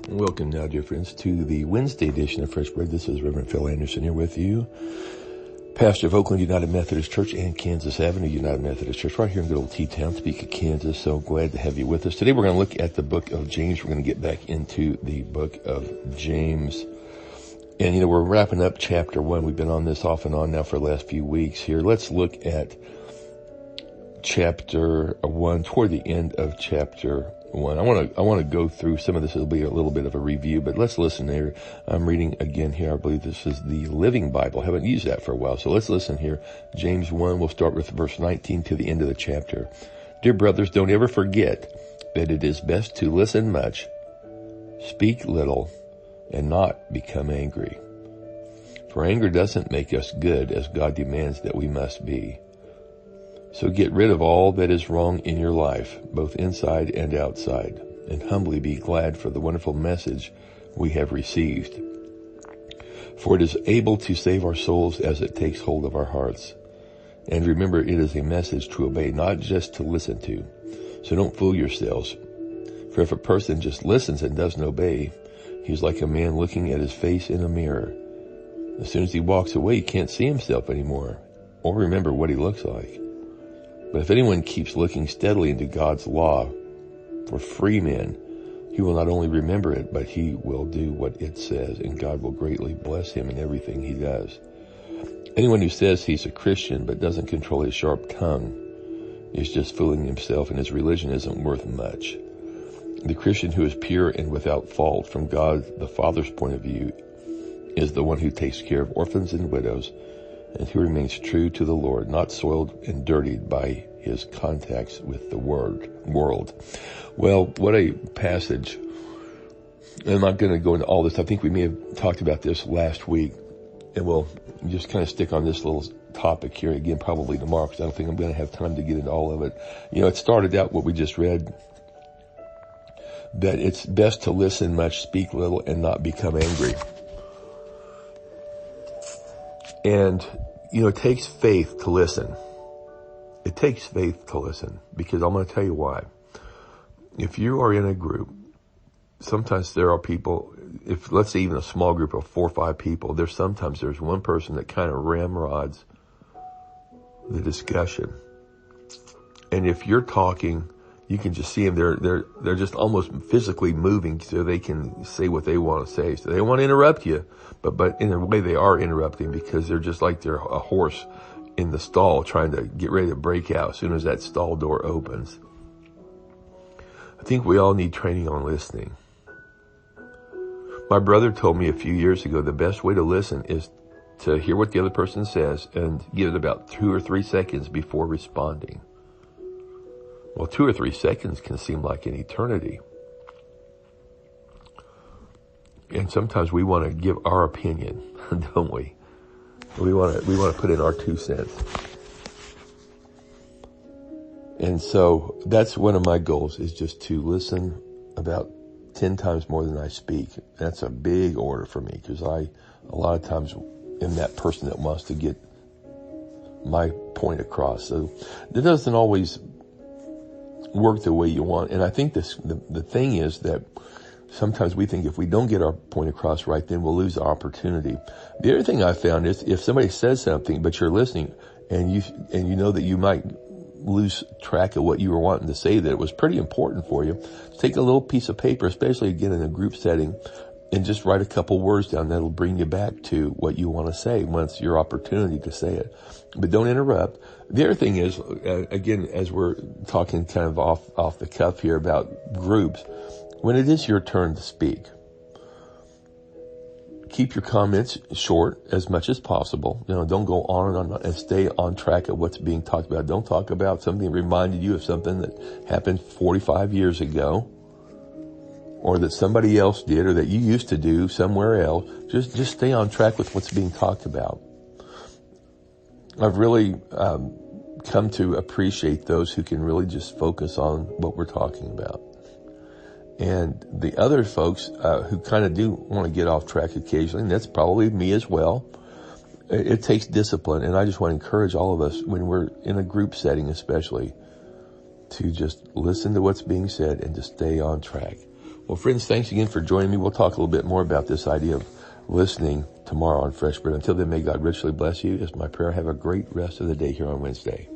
Welcome now, dear friends, to the Wednesday edition of Fresh Bread. This is Reverend Phil Anderson here with you, pastor of Oakland United Methodist Church and Kansas Avenue United Methodist Church, right here in good old T-Town, Topeka, Kansas. So glad to have you with us. Today we're going to look at the book of James. We're going to get back into the book of James. And, we're wrapping up chapter 1. We've been on this off and on now for the last few weeks here. Let's look at chapter 1, toward the end of chapter 1. I want to go through some of this. It'll be a little bit of a review, but let's listen here. I'm reading again here. I believe this is the Living Bible. I haven't used that for a while, so let's listen here. James 1, we'll start with verse 19 to the end of the chapter. Dear brothers, don't ever forget that it is best to listen much, speak little, and not become angry. For anger doesn't make us good as God demands that we must be. So get rid of all that is wrong in your life, both inside and outside, and humbly be glad for the wonderful message we have received. For it is able to save our souls as it takes hold of our hearts. And remember, it is a message to obey, not just to listen to. So don't fool yourselves. For if a person just listens and doesn't obey, he's like a man looking at his face in a mirror. As soon as he walks away, he can't see himself anymore, or remember what he looks like. But if anyone keeps looking steadily into God's law for free men, he will not only remember it, but he will do what it says, and God will greatly bless him in everything he does. Anyone who says he's a Christian but doesn't control his sharp tongue is just fooling himself, and his religion isn't worth much. The Christian who is pure and without fault from God the Father's point of view is the one who takes care of orphans and widows, and who remains true to the Lord, not soiled and dirtied by his contacts with the world. Well, what a passage. I'm not going to go into all this. I think we may have talked about this last week, and we'll just kind of stick on this little topic here again probably tomorrow, because I don't think I'm going to have time to get into all of it. It started out what we just read, that it's best to listen much, speak little, and not become angry. And, it takes faith to listen. It takes faith to listen, because I'm going to tell you why. If you are in a group, sometimes there are people, if let's say even a small group of 4 or 5 people, there's one person that kind of ramrods the discussion. And if you're talking, you can just see them. They're just almost physically moving so they can say what they want to say. So they want to interrupt you, but in a way they are interrupting, because they're just like they're a horse in the stall trying to get ready to break out as soon as that stall door opens. I think we all need training on listening. My brother told me a few years ago the best way to listen is to hear what the other person says and give it about 2 or 3 seconds before responding. Well, 2 or 3 seconds can seem like an eternity. And sometimes we want to give our opinion, don't we? We want to put in our 2 cents. And so that's one of my goals, is just to listen about 10 times more than I speak. That's a big order for me, because a lot of times am that person that wants to get my point across. So it doesn't always work the way you want. And I think the thing is that sometimes we think if we don't get our point across right, then we'll lose the opportunity. The other thing I found is if somebody says something, but you're listening, and you know that you might lose track of what you were wanting to say, that it was pretty important for you, take a little piece of paper, especially again in a group setting, and just write a couple words down. That'll bring you back to what you want to say once your opportunity to say it. But don't interrupt. The other thing is, again, as we're talking kind of off the cuff here about groups, when it is your turn to speak, keep your comments short as much as possible. Don't go on and on, and stay on track of what's being talked about. Don't talk about something that reminded you of something that happened 45 years ago, or that somebody else did, or that you used to do somewhere else. Just stay on track with what's being talked about. I've really come to appreciate those who can really just focus on what we're talking about. And the other folks who kind of do want to get off track occasionally, and that's probably me as well, it takes discipline. And I just want to encourage all of us, when we're in a group setting especially, to just listen to what's being said and to stay on track. Well, friends, thanks again for joining me. We'll talk a little bit more about this idea of listening tomorrow on Fresh Bread. Until then, may God richly bless you. It's my prayer. Have a great rest of the day here on Wednesday.